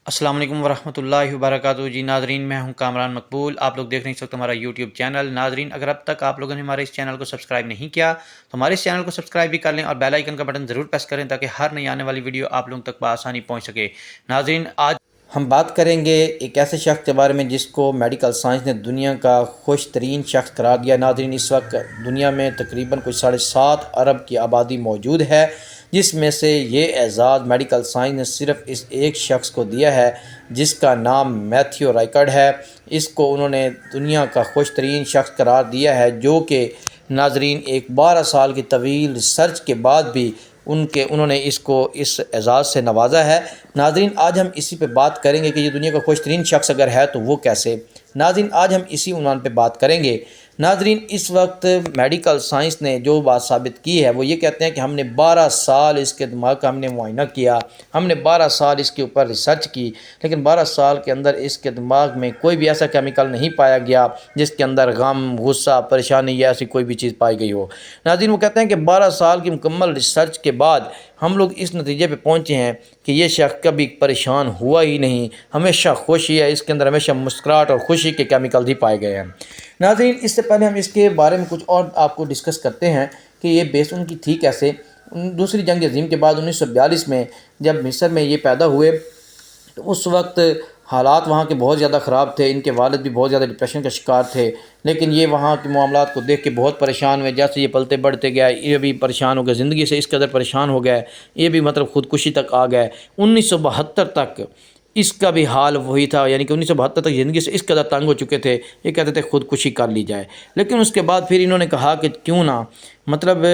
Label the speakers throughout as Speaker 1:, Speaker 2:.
Speaker 1: السلام علیکم ورحمۃ اللہ وبرکاتہ جی ناظرین، میں ہوں کامران مقبول۔ آپ لوگ دیکھ رہے ہیں اس وقت ہمارا یوٹیوب چینل۔ ناظرین، اگر اب تک آپ لوگوں نے ہمارے اس چینل کو سبسکرائب نہیں کیا تو ہمارے اس چینل کو سبسکرائب بھی کر لیں اور بیل آئیکن کا بٹن ضرور پریس کریں تاکہ ہر نئی آنے والی ویڈیو آپ لوگوں تک بآسانی پہنچ سکے۔ ناظرین، آج
Speaker 2: ہم بات کریں گے ایک ایسے شخص کے بارے میں جس کو میڈیکل سائنس نے دنیا کا خوش ترین شخص قرار دیا۔ ناظرین، اس وقت دنیا میں تقریباً کوئی 7.5 ارب کی آبادی موجود ہے، جس میں سے یہ اعزاز میڈیکل سائنس نے صرف اس ایک شخص کو دیا ہے جس کا نام میتھیو رائکرڈ ہے۔ اس کو انہوں نے دنیا کا خوش ترین شخص قرار دیا ہے، جو کہ ناظرین ایک 12 سال کی طویل ریسرچ کے بعد بھی انہوں نے اس کو اس اعزاز سے نوازا ہے۔ ناظرین، آج ہم اسی پہ بات کریں گے کہ یہ دنیا کا خوش ترین شخص اگر ہے تو وہ کیسے۔ ناظرین، آج ہم اسی عنوان پہ بات کریں گے۔ ناظرین، اس وقت میڈیکل سائنس نے جو بات ثابت کی ہے وہ یہ کہتے ہیں کہ ہم نے 12 سال اس کے دماغ کا ہم نے معائنہ کیا، ہم نے 12 سال اس کے اوپر ریسرچ کی، لیکن 12 سال کے اندر اس کے دماغ میں کوئی بھی ایسا کیمیکل نہیں پایا گیا جس کے اندر غم، غصہ، پریشانی یا ایسی کوئی بھی چیز پائی گئی ہو۔ ناظرین، وہ کہتے ہیں کہ 12 سال کی مکمل ریسرچ کے بعد ہم لوگ اس نتیجے پہ پہنچے ہیں کہ یہ شخص کبھی پریشان ہوا ہی نہیں، ہمیشہ خوشی ہے، اس کے اندر ہمیشہ مسکراہٹ اور خوشی کے کیمیکل ہی پائے گئے ہیں۔ ناظرین، اس سے پہلے ہم اس کے بارے میں کچھ اور آپ کو ڈسکس کرتے ہیں کہ یہ بیس ان کی تھی کیسے۔ دوسری جنگ عظیم کے بعد 1942 میں جب مصر میں یہ پیدا ہوئے تو اس وقت حالات وہاں کے بہت زیادہ خراب تھے، ان کے والد بھی بہت زیادہ ڈپریشن کا شکار تھے، لیکن یہ وہاں کے معاملات کو دیکھ کے بہت پریشان ہوئے۔ جیسے یہ پلتے بڑھتے گئے، یہ بھی پریشان ہو گئے، زندگی سے اس قدر پریشان ہو گئے، یہ بھی مطلب خودکشی تک آ گئے۔ 1972 تک اس کا بھی حال وہی تھا، یعنی کہ 1972 تک زندگی سے اس قدر تنگ ہو چکے تھے، یہ کہتے تھے خودکشی کر لی جائے۔ لیکن اس کے بعد پھر انہوں نے کہا کہ کیوں نہ مطلب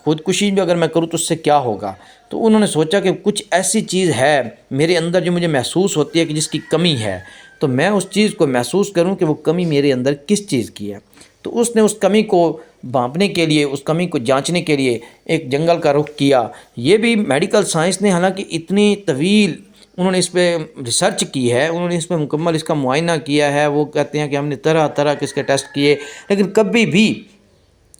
Speaker 2: خودکشی بھی اگر میں کروں تو اس سے کیا ہوگا۔ تو انہوں نے سوچا کہ کچھ ایسی چیز ہے میرے اندر جو مجھے محسوس ہوتی ہے کہ جس کی کمی ہے، تو میں اس چیز کو محسوس کروں کہ وہ کمی میرے اندر کس چیز کی ہے۔ تو اس نے اس کمی کو بھانپنے کے لیے، اس کمی کو جانچنے کے لیے ایک جنگل کا رخ کیا۔ یہ بھی میڈیکل سائنس نے حالانکہ اتنی طویل انہوں نے اس پہ ریسرچ کی ہے، انہوں نے اس پہ مکمل اس کا معائنہ کیا ہے، وہ کہتے ہیں کہ ہم نے طرح طرح کے اس کے ٹیسٹ کیے، لیکن کبھی بھی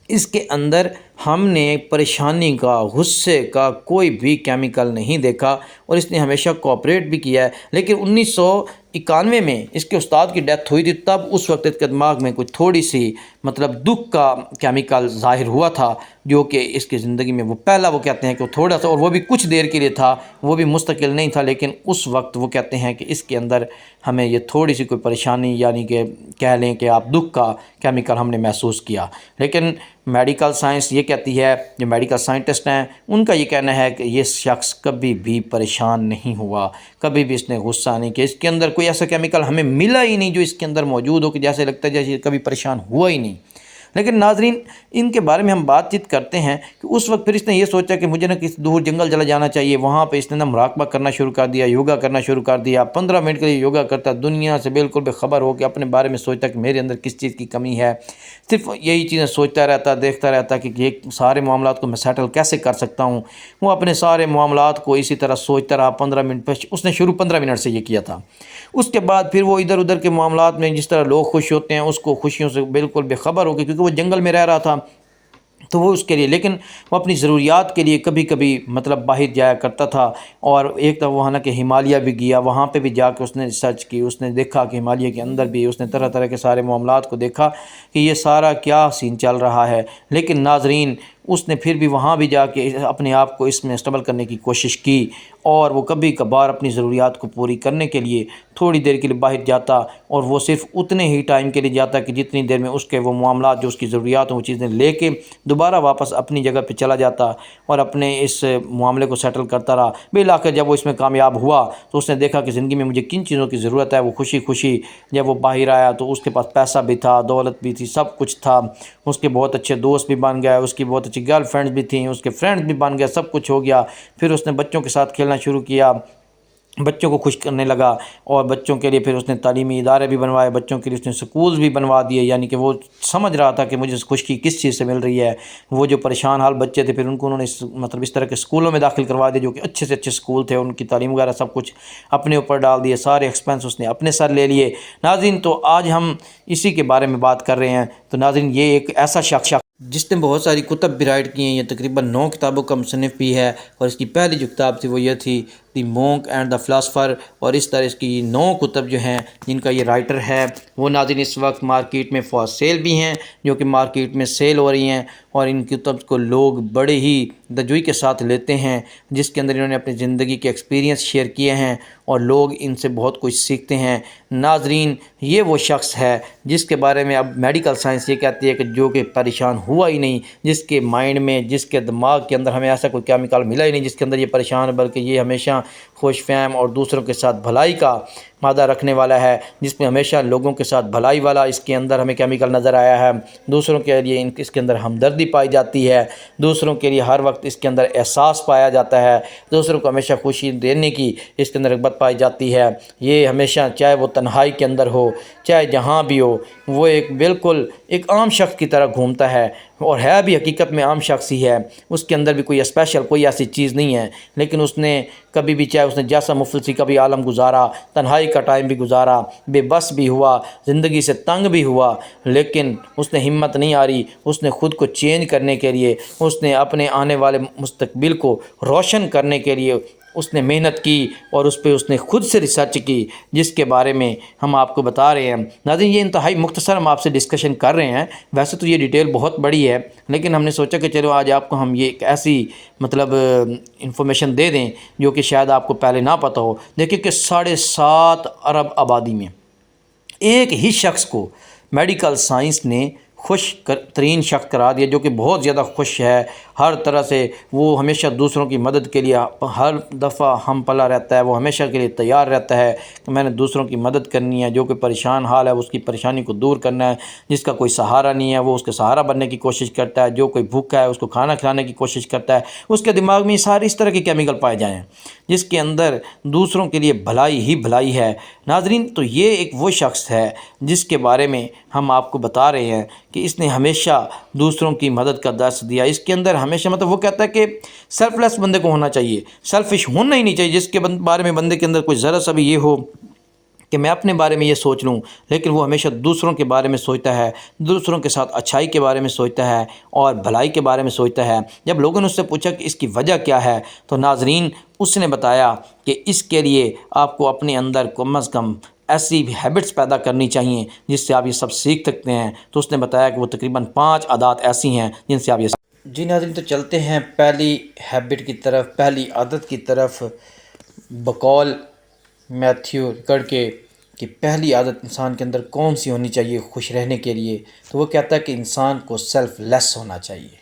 Speaker 2: اس کے اندر ہم نے پریشانی کا، غصے کا کوئی بھی کیمیکل نہیں دیکھا، اور اس نے ہمیشہ کوآپریٹ بھی کیا ہے۔ لیکن 1991 میں اس کے استاد کی ڈیتھ ہوئی تھی، تب اس وقت اس کے دماغ میں کچھ تھوڑی سی مطلب دکھ کا کیمیکل ظاہر ہوا تھا، جو کہ اس کی زندگی میں وہ پہلا وہ کہتے ہیں کہ وہ تھوڑا سا، اور وہ بھی کچھ دیر کے لیے تھا، وہ بھی مستقل نہیں تھا، لیکن اس وقت وہ کہتے ہیں کہ اس کے اندر ہمیں یہ تھوڑی سی کوئی پریشانی، یعنی کہ کہہ لیں کہ آپ دکھ کا کیمیکل ہم نے محسوس کیا۔ لیکن میڈیکل سائنس یہ کہتی ہے، جو میڈیکل سائنٹسٹ ہیں ان کا یہ کہنا ہے کہ یہ شخص کبھی بھی پریشان نہیں ہوا، کبھی بھی اس نے غصہ نہیں کیا، اس کے اندر کوئی ایسا کیمیکل ہمیں ملا ہی نہیں جو اس کے اندر موجود ہو کہ جیسے لگتا ہے جیسے کبھی پریشان ہوا ہی نہیں۔ لیکن ناظرین، ان کے بارے میں ہم بات چیت کرتے ہیں کہ اس وقت پھر اس نے یہ سوچا کہ مجھے نہ کسی دور جنگل چلا جانا چاہیے۔ وہاں پہ اس نے مراقبہ کرنا شروع کر دیا، یوگا کرنا شروع کر دیا۔ 15 منٹ کے لیے یوگا کرتا، دنیا سے بالکل بے خبر ہو کے اپنے بارے میں سوچتا کہ میرے اندر کس چیز کی کمی ہے، صرف یہی چیزیں سوچتا رہتا، دیکھتا رہتا کہ یہ سارے معاملات کو میں سیٹل کیسے کر سکتا ہوں۔ وہ اپنے سارے معاملات کو اسی طرح سوچتا رہا 15 منٹ پہ، اس نے شروع 15 منٹ سے یہ کیا تھا۔ اس کے بعد پھر وہ ادھر ادھر کے معاملات میں جس طرح لوگ خوش ہوتے ہیں اس کو خوشیوں سے بالکل بے خبر ہو گئی، کیونکہ وہ جنگل میں رہ رہا تھا، تو وہ اس کے لیے، لیکن وہ اپنی ضروریات کے لیے کبھی کبھی مطلب باہر جایا کرتا تھا۔ اور ایک دفعہ وہاں کہ ہمالیہ بھی گیا، وہاں پہ بھی جا کے اس نے ریسرچ کی، اس نے دیکھا کہ ہمالیہ کے اندر بھی اس نے طرح طرح کے سارے معاملات کو دیکھا کہ یہ سارا کیا سین چل رہا ہے۔ لیکن ناظرین، اس نے پھر بھی وہاں بھی جا کے اپنے آپ کو اس میں اسٹیبل کرنے کی کوشش کی، اور وہ کبھی کبھار اپنی ضروریات کو پوری کرنے کے لیے تھوڑی دیر کے لیے باہر جاتا، اور وہ صرف اتنے ہی ٹائم کے لیے جاتا کہ جتنی دیر میں اس کے وہ معاملات جو اس کی ضروریات ہیں وہ چیزیں لے کے دوبارہ واپس اپنی جگہ پہ چلا جاتا اور اپنے اس معاملے کو سیٹل کرتا رہا۔ بالآخر جب وہ اس میں کامیاب ہوا تو اس نے دیکھا کہ زندگی میں مجھے کن چیزوں کی ضرورت ہے۔ وہ خوشی خوشی جب وہ باہر آیا تو اس کے پاس پیسہ بھی تھا، دولت بھی تھی، سب کچھ تھا، اس کے بہت اچھے دوست بھی بن گئے، اس کی بہت اچھی گرل فرینڈز بھی تھیں، اس کے فرینڈز بھی بن گئے، سب کچھ ہو گیا۔ پھر اس نے بچوں کے ساتھ کھیلنا شروع کیا، بچوں کو خوش کرنے لگا، اور بچوں کے لیے پھر اس نے تعلیمی ادارے بھی بنوائے، بچوں کے لیے اس نے سکولز بھی بنوا دیے، یعنی کہ وہ سمجھ رہا تھا کہ مجھے خوشی کس چیز سے مل رہی ہے۔ وہ جو پریشان حال بچے تھے پھر ان کو انہوں نے مطلب اس طرح کے سکولوں میں داخل کروا دیے جو کہ اچھے سے اچھے سکول تھے، ان کی تعلیم وغیرہ سب کچھ اپنے اوپر ڈال دیے، سارے ایکسپینس اس نے اپنے سر لے لیے۔ ناظرین، تو آج ہم اسی کے بارے میں بات کر رہے ہیں۔ تو ناظرین، یہ ایک ایسا شخص جس نے بہت ساری کتب بھی رائٹ کی ہیں، یہ تقریباً 9 کتابوں کا مصنف بھی ہے، اور اس کی پہلی جو کتاب تھی وہ یہ تھی دی مونک اینڈ دا فلاسفر اور اس طرح کی 9 کتب جو ہیں جن کا یہ رائٹر ہے وہ ناظرین اس وقت مارکیٹ میں فار سیل بھی ہیں، جو کہ مارکیٹ میں سیل ہو رہی ہیں، اور ان کتب کو لوگ بڑے ہی دلجوئی کے ساتھ لیتے ہیں، جس کے اندر انہوں نے اپنی زندگی کے ایکسپیرینس شیئر کیے ہیں اور لوگ ان سے بہت کچھ سیکھتے ہیں۔ ناظرین یہ وہ شخص ہے جس کے بارے میں اب میڈیکل سائنس یہ کہتی ہے کہ جو کہ پریشان ہوا ہی نہیں، جس کے مائنڈ میں، جس کے دماغ کے اندر ہمیں ایسا کوئی کیمیکل ملا ہی نہیں جس کے اندر یہ پریشان ہے، بلکہ یہ ہمیشہ خوش فہم اور دوسروں کے ساتھ بھلائی کا مادہ رکھنے والا ہے، جس میں ہمیشہ لوگوں کے ساتھ بھلائی والا اس کے اندر ہمیں کیمیکل نظر آیا ہے۔ دوسروں کے لیے اس کے اندر ہمدردی پائی جاتی ہے، دوسروں کے لیے ہر وقت اس کے اندر احساس پایا جاتا ہے، دوسروں کو ہمیشہ خوشی دینے کی اس کے اندر رغبت پائی جاتی ہے۔ یہ ہمیشہ چاہے وہ تنہائی کے اندر ہو، چاہے جہاں بھی ہو، وہ بالکل ایک عام شخص کی طرح گھومتا ہے، اور ہے بھی حقیقت میں عام شخص ہی ہے۔ اس کے اندر بھی کوئی اسپیشل کوئی ایسی چیز نہیں ہے، لیکن اس نے کبھی بھی، چاہے اس نے جیسا مفلسی کبھی عالم گزارا، تنہائی کا ٹائم بھی گزارا، بے بس بھی ہوا، زندگی سے تنگ بھی ہوا، لیکن اس نے ہمت نہیں ہاری، اس نے خود کو چینج کرنے کے لیے، اس نے اپنے آنے والے مستقبل کو روشن کرنے کے لیے اس نے محنت کی، اور اس پہ اس نے خود سے ریسرچ کی، جس کے بارے میں ہم آپ کو بتا رہے ہیں۔ ناظرین یہ انتہائی مختصر ہم آپ سے ڈسکشن کر رہے ہیں، ویسے تو یہ ڈیٹیل بہت بڑی ہے، لیکن ہم نے سوچا کہ چلو آج آپ کو ہم یہ ایک ایسی انفارمیشن دے دیں جو کہ شاید آپ کو پہلے نہ پتہ ہو۔ دیکھیں کہ 7.5 ارب آبادی میں ایک ہی شخص کو میڈیکل سائنس نے خوش ترین شخص قرار دیا، جو کہ بہت زیادہ خوش ہے ہر طرح سے، وہ ہمیشہ دوسروں کی مدد کے لیے ہر دفعہ ہم پلا رہتا ہے، وہ ہمیشہ کے لیے تیار رہتا ہے کہ میں نے دوسروں کی مدد کرنی ہے، جو کہ پریشان حال ہے اس کی پریشانی کو دور کرنا ہے، جس کا کوئی سہارا نہیں ہے وہ اس کے سہارا بننے کی کوشش کرتا ہے، جو کوئی بھوکا ہے اس کو کھانا کھلانے کی کوشش کرتا ہے۔ اس کے دماغ میں سارے اس طرح کے کیمیکل پائے جائیں جس کے اندر دوسروں کے لیے بھلائی ہی بھلائی ہے۔ ناظرین تو یہ ایک وہ شخص ہے جس کے بارے میں ہم آپ کو بتا رہے ہیں کہ اس نے ہمیشہ دوسروں کی مدد کا درس دیا۔ اس کے اندر ہمیشہ وہ کہتا ہے کہ سیلف لیس بندے کو ہونا چاہیے، سیلفش ہونا ہی نہیں چاہیے، جس کے بارے میں بندے کے اندر کوئی ذرا سا بھی یہ ہو کہ میں اپنے بارے میں یہ سوچ لوں، لیکن وہ ہمیشہ دوسروں کے بارے میں سوچتا ہے، دوسروں کے ساتھ اچھائی کے بارے میں سوچتا ہے اور بھلائی کے بارے میں سوچتا ہے۔ جب لوگوں نے اس سے پوچھا کہ اس کی وجہ کیا ہے، تو ناظرین اس نے بتایا کہ اس کے لیے آپ کو اپنے اندر کم از کم ایسی ہیبٹس پیدا کرنی چاہیے جس سے آپ یہ سب سیکھ سکتے ہیں۔ تو اس نے بتایا کہ وہ تقریباً 5 عادات ایسی ہیں جن سے آپ یہ جی ناظرین تو چلتے ہیں پہلی ہیبٹ کی طرف، پہلی عادت کی طرف، بقول میتھیو ریکارڈ کے کہ پہلی عادت انسان کے اندر کون سی ہونی چاہیے خوش رہنے کے لیے، تو وہ کہتا ہے کہ انسان کو سیلف لیس ہونا چاہیے۔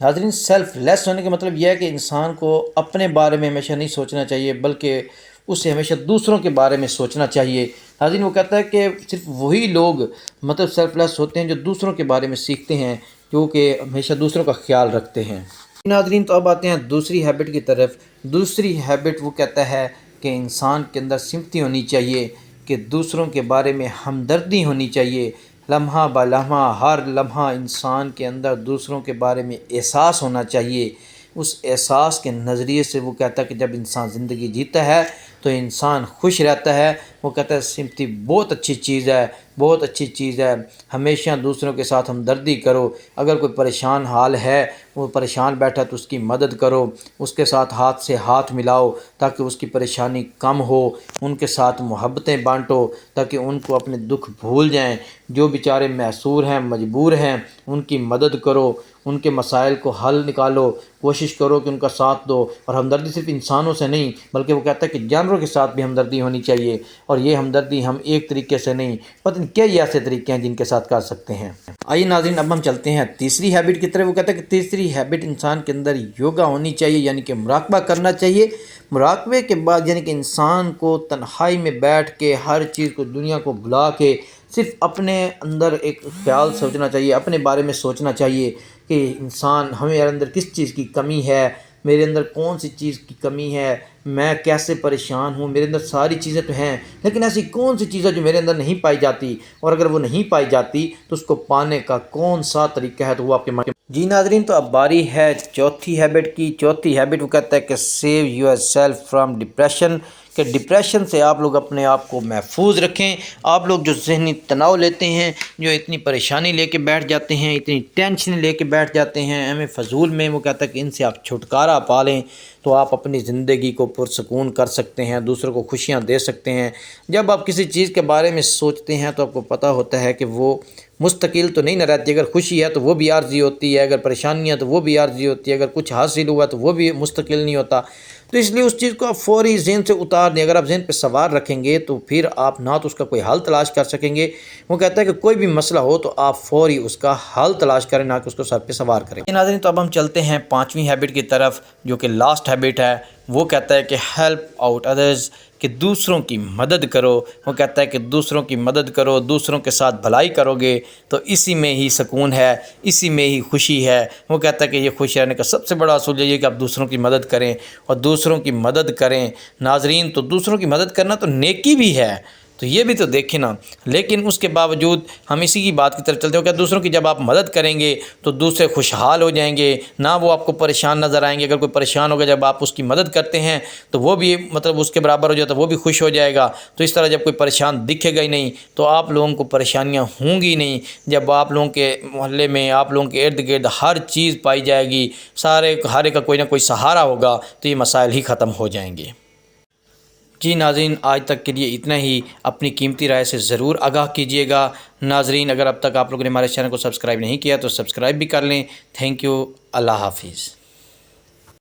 Speaker 2: ناظرین سیلف لیس ہونے کا مطلب یہ ہے کہ انسان کو اپنے بارے میں ہمیشہ نہیں سوچنا چاہیے، بلکہ اسے ہمیشہ دوسروں کے بارے میں سوچنا چاہیے۔ ناظرین وہ کہتا ہے کہ صرف وہی لوگ سیلف لیس ہوتے ہیں جو دوسروں کے بارے میں سیکھتے ہیں، جو کہ ہمیشہ دوسروں کا خیال رکھتے ہیں۔ ناظرین تو اب آتے ہیں دوسری ہیبٹ کی طرف۔ دوسری ہیبٹ وہ کہتا ہے کہ انسان کے اندر سمپتی ہونی چاہیے، کہ دوسروں کے بارے میں ہمدردی ہونی چاہیے، لمحہ با لمحہ ہر لمحہ انسان کے اندر دوسروں کے بارے میں احساس ہونا چاہیے۔ اس احساس کے نظریے سے وہ کہتا ہے کہ جب انسان زندگی جیتا ہے تو انسان خوش رہتا ہے۔ وہ کہتا ہے سمپتی بہت اچھی چیز ہے، بہت اچھی چیز ہے، ہمیشہ دوسروں کے ساتھ ہمدردی کرو، اگر کوئی پریشان حال ہے، وہ پریشان بیٹھا تو اس کی مدد کرو، اس کے ساتھ ہاتھ سے ہاتھ ملاؤ تاکہ اس کی پریشانی کم ہو، ان کے ساتھ محبتیں بانٹو تاکہ ان کو اپنے دکھ بھول جائیں، جو بیچارے محصور ہیں، مجبور ہیں، ان کی مدد کرو، ان کے مسائل کو حل نکالو، کوشش کرو کہ ان کا ساتھ دو۔ اور ہمدردی صرف انسانوں سے نہیں، بلکہ وہ کہتا ہے کہ جانوروں کے ساتھ بھی ہمدردی ہونی چاہیے، اور یہ ہمدردی ہم ایک طریقے سے نہیں، پتہ نہیں کئی ایسے طریقے ہیں جن کے ساتھ کر سکتے ہیں۔ آئیے ناظرین اب ہم چلتے ہیں تیسری ہیبٹ کی طرف۔ وہ کہتا ہے کہ تیسری ہیبٹ انسان کے اندر یوگا ہونی چاہیے، یعنی کہ مراقبہ کرنا چاہیے۔ مراقبے کے بعد یعنی کہ انسان کو تنہائی میں بیٹھ کے ہر چیز کو، دنیا کو بھلا کے صرف اپنے اندر ایک خیال سوچنا چاہیے، اپنے بارے میں سوچنا چاہیے کہ انسان ہمیں اندر کس چیز کی کمی ہے، میرے اندر کون سی چیز کی کمی ہے، میں کیسے پریشان ہوں، میرے اندر ساری چیزیں تو ہیں لیکن ایسی کون سی چیز ہے جو میرے اندر نہیں پائی جاتی، اور اگر وہ نہیں پائی جاتی تو اس کو پانے کا کون سا طریقہ ہے، تو وہ آپ کے جی ناظرین تو اب باری ہے چوتھی ہیبٹ کی۔ چوتھی ہیبٹ وہ کہتا ہے کہ save your self from depression, کہ کہ ڈپریشن سے آپ لوگ اپنے آپ کو محفوظ رکھیں۔ آپ لوگ جو ذہنی تناؤ لیتے ہیں، جو اتنی پریشانی لے کے بیٹھ جاتے ہیں، اتنی ٹینشن لے کے بیٹھ جاتے ہیں ہمیں فضول میں، وہ کہتا ہے کہ ان سے آپ چھٹکارا پا لیں تو آپ اپنی زندگی کو پرسکون کر سکتے ہیں، دوسروں کو خوشیاں دے سکتے ہیں۔ جب آپ کسی چیز کے بارے میں سوچتے ہیں تو آپ کو پتہ ہوتا ہے کہ وہ مستقل تو نہیں نہ رہتی، اگر خوشی ہے تو وہ بھی عارضی ہوتی ہے، اگر پریشانی ہے تو وہ بھی عارضی ہوتی ہے، اگر کچھ حاصل ہوا تو وہ بھی مستقل نہیں ہوتا۔ تو اس لیے اس چیز کو آپ فوری ذہن سے اتار دیں۔ اگر آپ ذہن پہ سوار رکھیں گے تو پھر آپ نہ تو اس کا کوئی حل تلاش کر سکیں گے، وہ کہتا ہے کہ کوئی بھی مسئلہ ہو تو آپ فوری اس کا حل تلاش کریں، نہ کہ اس کو سر پہ سوار کریں۔ ناظرین، تو اب ہم چلتے ہیں 5ویں ہیبٹ کی طرف، جو کہ لاسٹ ہیبٹ ہے۔ وہ کہتا ہے کہ ہیلپ آؤٹ ادرز، کہ دوسروں کی مدد کرو۔ وہ کہتا ہے کہ دوسروں کی مدد کرو، دوسروں کے ساتھ بھلائی کرو گے تو اسی میں ہی سکون ہے، اسی میں ہی خوشی ہے۔ وہ کہتا ہے کہ یہ خوش رہنے کا سب سے بڑا اصول یہ ہے کہ آپ دوسروں کی مدد کریں اور دوسروں کی مدد کریں۔ ناظرین، تو دوسروں کی مدد کرنا تو نیکی بھی ہے، تو یہ بھی تو دیکھیں نا، لیکن اس کے باوجود ہم اسی کی بات کی طرف چلتے ہیں کہ دوسروں کی جب آپ مدد کریں گے تو دوسرے خوشحال ہو جائیں گے، نہ وہ آپ کو پریشان نظر آئیں گے۔ اگر کوئی پریشان ہوگا، جب آپ اس کی مدد کرتے ہیں تو وہ بھی مطلب اس کے برابر ہو جاتا ہے، وہ بھی خوش ہو جائے گا۔ تو اس طرح جب کوئی پریشان دکھے گا ہی نہیں تو آپ لوگوں کو پریشانیاں ہوں گی نہیں۔ جب آپ لوگوں کے محلے میں، آپ لوگوں کے ارد گرد ہر چیز پائی جائے گی، ہر ایک کا کوئی نہ کوئی سہارا ہوگا، تو یہ مسائل ہی ختم ہو جائیں گے۔ جی ناظرین، آج تک کے لیے اتنا ہی۔ اپنی قیمتی رائے سے ضرور آگاہ کیجیے گا۔ ناظرین، اگر اب تک آپ لوگوں نے ہمارے چینل کو سبسکرائب نہیں کیا تو سبسکرائب بھی کر لیں۔ تھینک یو، اللہ حافظ۔